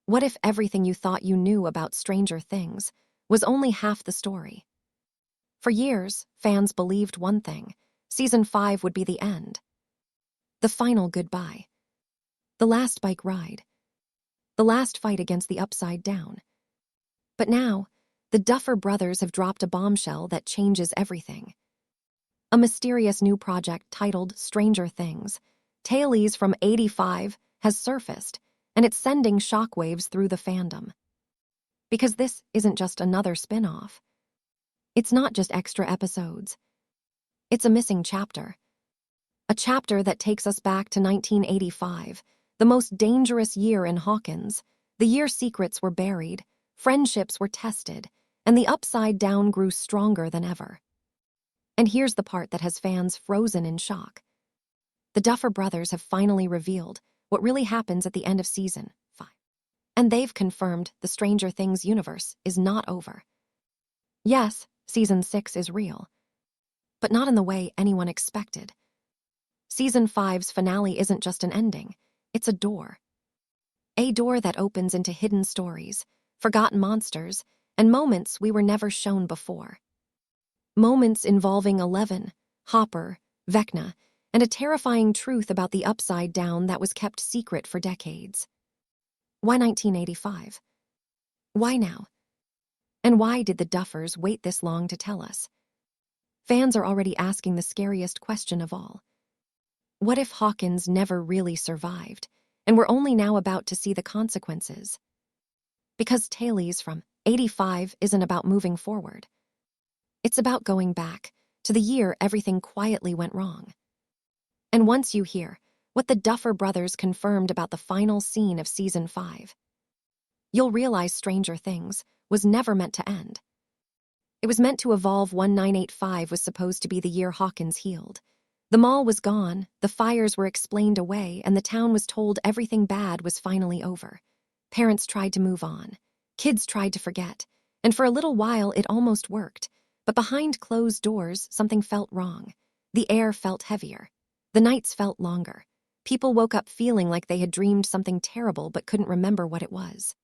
What if everything you thought you knew about Stranger Things was only half the story? For years, fans believed one thing: Season 5 would be the end. The final goodbye. The last bike ride. The last fight against the Upside Down. But now, the Duffer Brothers have dropped a bombshell that changes everything. A mysterious new project titled Stranger Things, Tales from 85, has surfaced, and it's sending shockwaves through the fandom. Because this isn't just another spin-off. It's not just extra episodes. It's a missing chapter. A chapter that takes us back to 1985, the most dangerous year in Hawkins, the year secrets were buried, friendships were tested, and the Upside Down grew stronger than ever. And here's the part that has fans frozen in shock. The Duffer Brothers have finally revealed what really happens at the end of Season 5. And they've confirmed the Stranger Things universe is not over. Yes, Season 6 is real, but not in the way anyone expected. Season 5's finale isn't just an ending, it's a door. A door that opens into hidden stories, forgotten monsters, and moments we were never shown before. Moments involving Eleven, Hopper, Vecna, and a terrifying truth about the Upside Down that was kept secret for decades. Why 1985? Why now? And why did the Duffers wait this long to tell us? Fans are already asking the scariest question of all. What if Hawkins never really survived, and we're only now about to see the consequences? Because Tales from 85 isn't about moving forward. It's about going back to the year everything quietly went wrong. And once you hear what the Duffer Brothers confirmed about the final scene of Season 5, you'll realize Stranger Things was never meant to end. It was meant to evolve. 1985 was supposed to be the year Hawkins healed. The mall was gone, the fires were explained away, and the town was told everything bad was finally over. Parents tried to move on. Kids tried to forget. And for a little while it almost worked. But behind closed doors, something felt wrong. The air felt heavier. The nights felt longer. People woke up feeling like they had dreamed something terrible but couldn't remember what it was.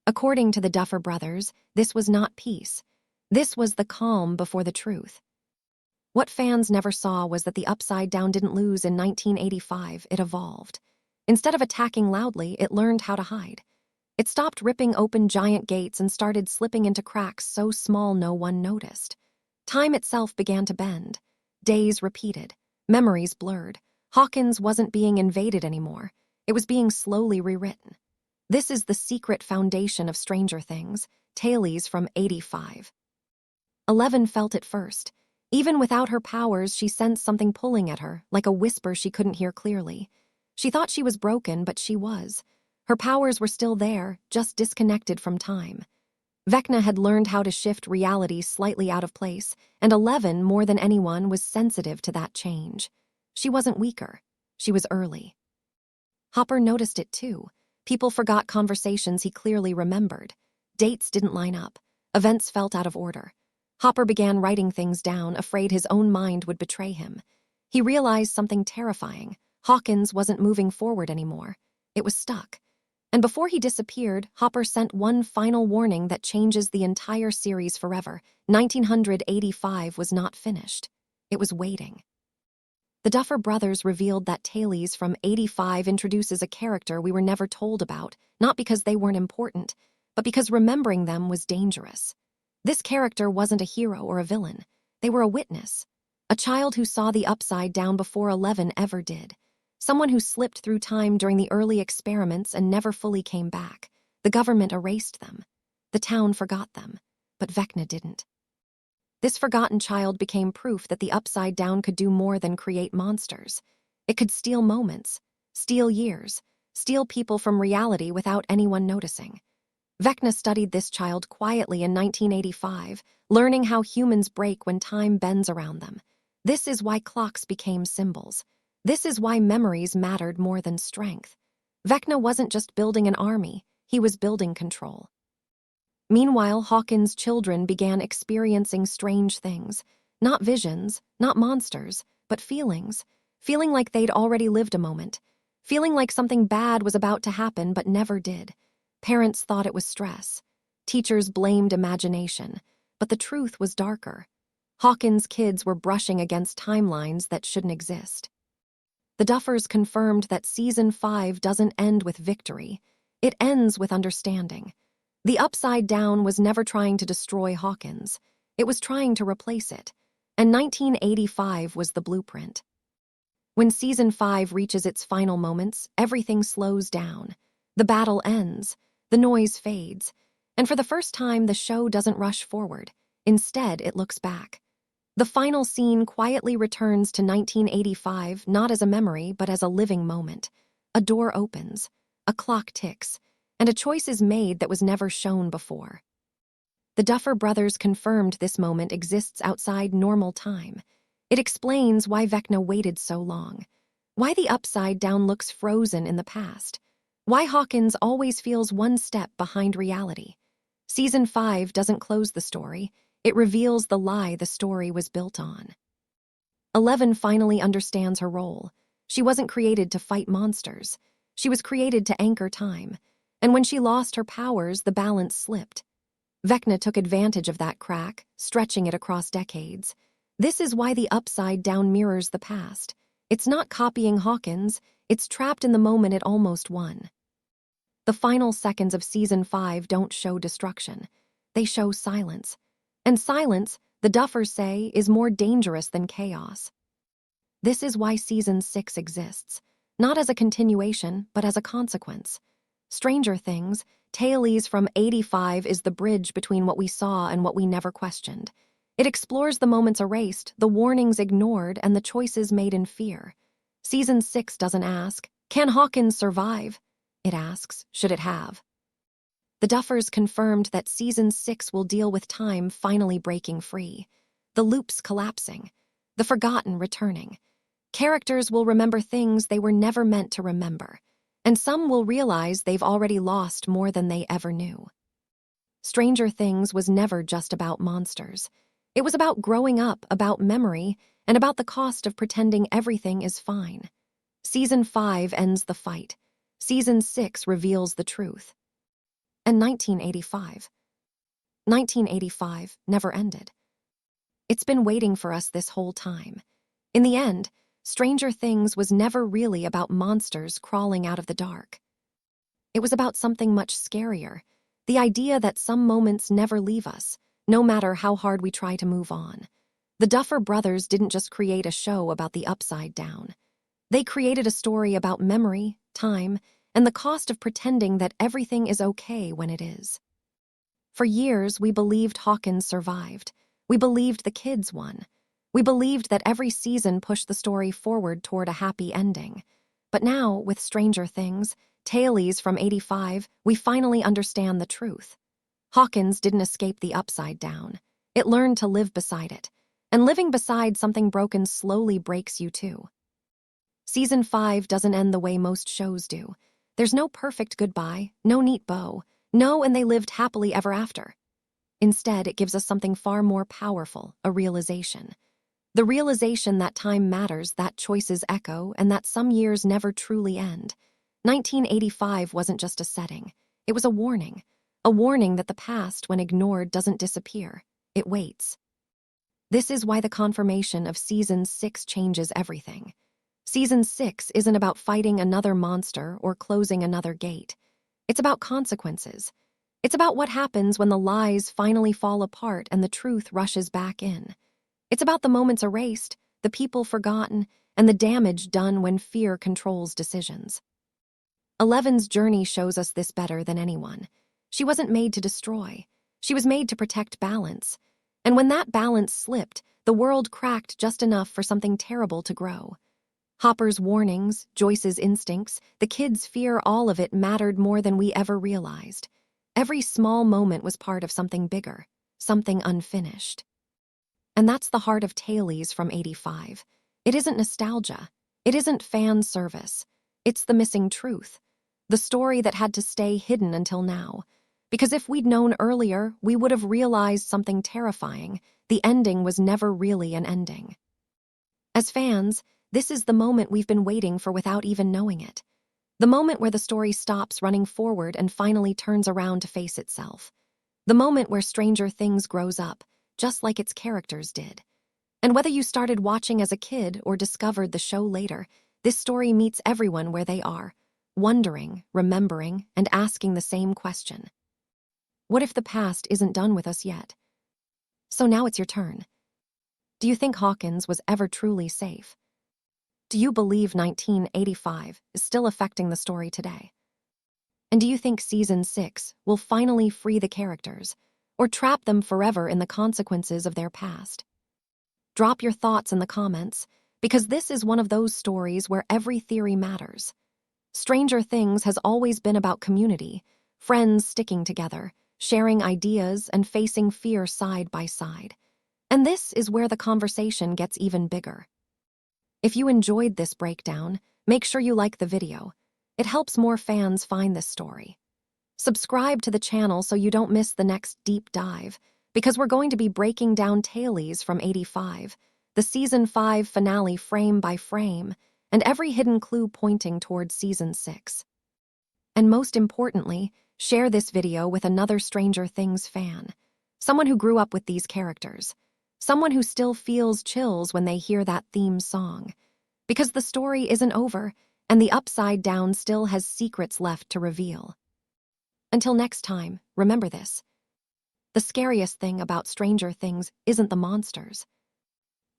According to the Duffer Brothers, this was not peace. This was the calm before the truth. What fans never saw was that the Upside Down didn't lose in 1985, it evolved. Instead of attacking loudly, it learned how to hide. It stopped ripping open giant gates and started slipping into cracks so small no one noticed. Time itself began to bend. Days repeated. Memories blurred. Hawkins wasn't being invaded anymore. It was being slowly rewritten. This is the secret foundation of Stranger Things, Tales from 85. Eleven felt it first. Even without her powers, she sensed something pulling at her, like a whisper she couldn't hear clearly. She thought she was broken, but she was. Her powers were still there, just disconnected from time. Vecna had learned how to shift reality slightly out of place, and Eleven, more than anyone, was sensitive to that change. She wasn't weaker. She was early. Hopper noticed it too. People forgot conversations he clearly remembered. Dates didn't line up. Events felt out of order. Hopper began writing things down, afraid his own mind would betray him. He realized something terrifying. Hawkins wasn't moving forward anymore. It was stuck. And before he disappeared, Hopper sent one final warning that changes the entire series forever. 1985 was not finished. It was waiting. The Duffer Brothers revealed that Tales from 85 introduces a character we were never told about, not because they weren't important, but because remembering them was dangerous. This character wasn't a hero or a villain. They were a witness. A child who saw the Upside Down before Eleven ever did. Someone who slipped through time during the early experiments and never fully came back. The government erased them. The town forgot them. But Vecna didn't. This forgotten child became proof that the Upside Down could do more than create monsters. It could steal moments, steal years, steal people from reality without anyone noticing. Vecna studied this child quietly in 1985, learning how humans break when time bends around them. This is why clocks became symbols. This is why memories mattered more than strength. Vecna wasn't just building an army, he was building control. Meanwhile, Hawkins' children began experiencing strange things. Not visions, not monsters, but feelings. Feeling like they'd already lived a moment. Feeling like something bad was about to happen but never did. Parents thought it was stress. Teachers blamed imagination. But the truth was darker. Hawkins' kids were brushing against timelines that shouldn't exist. The Duffers confirmed that Season 5 doesn't end with victory. It ends with understanding. The Upside Down was never trying to destroy Hawkins. It was trying to replace it. And 1985 was the blueprint. When Season 5 reaches its final moments, everything slows down. The battle ends. The noise fades. And for the first time, the show doesn't rush forward. Instead, it looks back. The final scene quietly returns to 1985, not as a memory, but as a living moment. A door opens, a clock ticks, and a choice is made that was never shown before. The Duffer Brothers confirmed this moment exists outside normal time. It explains why Vecna waited so long, why the Upside Down looks frozen in the past, why Hawkins always feels one step behind reality. Season 5 doesn't close the story. It reveals the lie the story was built on. 11 finally understands her role. She wasn't created to fight monsters. She was created to anchor time. And when she lost her powers, the balance slipped. Vecna took advantage of that crack, stretching it across decades. This is why the Upside Down mirrors the past. It's not copying Hawkins. It's trapped in the moment it almost won. The final seconds of Season 5 don't show destruction. They show silence. And silence, the Duffers say, is more dangerous than chaos. This is why Season 6 exists, not as a continuation, but as a consequence. Stranger Things, Tales from 85 is the bridge between what we saw and what we never questioned. It explores the moments erased, the warnings ignored, and the choices made in fear. Season 6 doesn't ask, "Can Hawkins survive?" It asks, "Should it have?" The Duffers confirmed that Season 6 will deal with time finally breaking free, the loops collapsing, the forgotten returning. Characters will remember things they were never meant to remember, and some will realize they've already lost more than they ever knew. Stranger Things was never just about monsters. It was about growing up, about memory, and about the cost of pretending everything is fine. Season 5 ends the fight. Season 6 reveals the truth. And 1985. 1985 never ended. It's been waiting for us this whole time. In the end, Stranger Things was never really about monsters crawling out of the dark. It was about something much scarier, the idea that some moments never leave us, no matter how hard we try to move on. The Duffer Brothers didn't just create a show about the Upside Down. They created a story about memory, time, and the cost of pretending that everything is okay when it is. For years, we believed Hawkins survived. We believed the kids won. We believed that every season pushed the story forward toward a happy ending. But now, with Stranger Things, Tales from 85, we finally understand the truth. Hawkins didn't escape the Upside Down. It learned to live beside it. And living beside something broken slowly breaks you too. Season 5 doesn't end the way most shows do. There's no perfect goodbye, no neat bow, no and they lived happily ever after. Instead, it gives us something far more powerful, a realization. The realization that time matters, that choices echo, and that some years never truly end. 1985 wasn't just a setting. It was a warning that the past, when ignored, doesn't disappear. It waits. This is why the confirmation of Season 6 changes everything. Season 6 isn't about fighting another monster or closing another gate. It's about consequences. It's about what happens when the lies finally fall apart and the truth rushes back in. It's about the moments erased, the people forgotten, and the damage done when fear controls decisions. Eleven's journey shows us this better than anyone. She wasn't made to destroy. She was made to protect balance. And when that balance slipped, the world cracked just enough for something terrible to grow. Hopper's warnings, Joyce's instincts, the kids' fear, all of it mattered more than we ever realized. Every small moment was part of something bigger, something unfinished. And that's the heart of Tales from 85. It isn't nostalgia. It isn't fan service. It's the missing truth. The story that had to stay hidden until now. Because if we'd known earlier, we would have realized something terrifying. The ending was never really an ending. As fans, this is the moment we've been waiting for without even knowing it. The moment where the story stops running forward and finally turns around to face itself. The moment where Stranger Things grows up, just like its characters did. And whether you started watching as a kid or discovered the show later, this story meets everyone where they are, wondering, remembering, and asking the same question. What if the past isn't done with us yet? So now it's your turn. Do you think Hawkins was ever truly safe? Do you believe 1985 is still affecting the story today? And do you think Season 6 will finally free the characters, or trap them forever in the consequences of their past? Drop your thoughts in the comments, because this is one of those stories where every theory matters. Stranger Things has always been about community, friends sticking together, sharing ideas, and facing fear side by side. And this is where the conversation gets even bigger. If you enjoyed this breakdown, make sure you like the video. It helps more fans find this story. Subscribe to the channel so you don't miss the next deep dive, because we're going to be breaking down Tailies from 85, the Season 5 finale frame by frame, and every hidden clue pointing towards Season 6. And most importantly, share this video with another Stranger Things fan, someone who grew up with these characters, someone who still feels chills when they hear that theme song, because the story isn't over, and the Upside Down still has secrets left to reveal. Until next time, remember this. The scariest thing about Stranger Things isn't the monsters.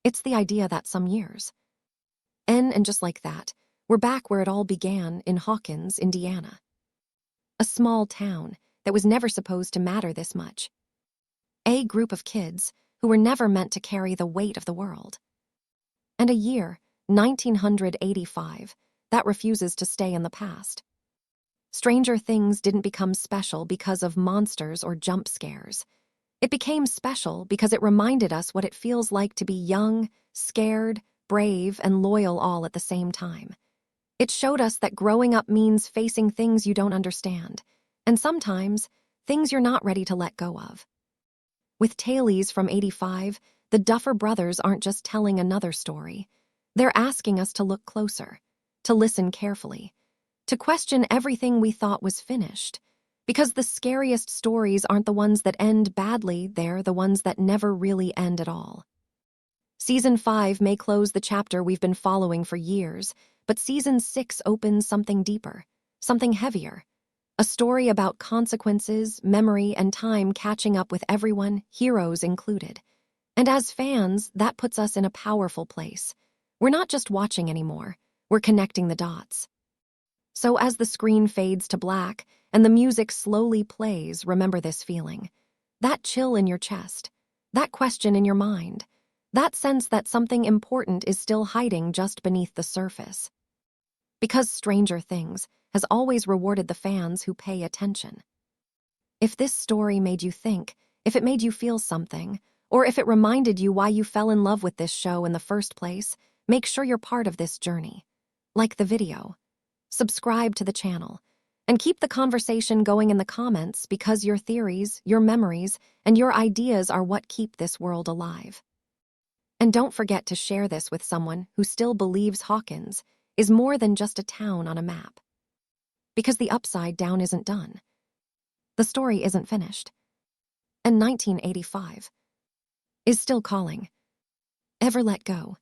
It's the idea that some years. And just like that, we're back where it all began in Hawkins, Indiana. A small town that was never supposed to matter this much. A group of kids who were never meant to carry the weight of the world. And a year, 1985, that refuses to stay in the past. Stranger Things didn't become special because of monsters or jump scares. It became special because it reminded us what it feels like to be young, scared, brave, and loyal all at the same time. It showed us that growing up means facing things you don't understand, and sometimes, things you're not ready to let go of. With Tailies from 85, the Duffer Brothers aren't just telling another story. They're asking us to look closer, to listen carefully, to question everything we thought was finished. Because the scariest stories aren't the ones that end badly, they're the ones that never really end at all. Season 5 may close the chapter we've been following for years, but Season 6 opens something deeper, something heavier. A story about consequences, memory, and time catching up with everyone, heroes included. And as fans, that puts us in a powerful place. We're not just watching anymore, we're connecting the dots. So as the screen fades to black and the music slowly plays, remember this feeling. That chill in your chest, that question in your mind, that sense that something important is still hiding just beneath the surface. Because Stranger Things has always rewarded the fans who pay attention. If this story made you think, if it made you feel something, or if it reminded you why you fell in love with this show in the first place, make sure you're part of this journey. Like the video, subscribe to the channel, and keep the conversation going in the comments, because your theories, your memories, and your ideas are what keep this world alive. And don't forget to share this with someone who still believes Hawkins is more than just a town on a map. Because the Upside Down isn't done. The story isn't finished. And 1985 is still calling. Ever let go?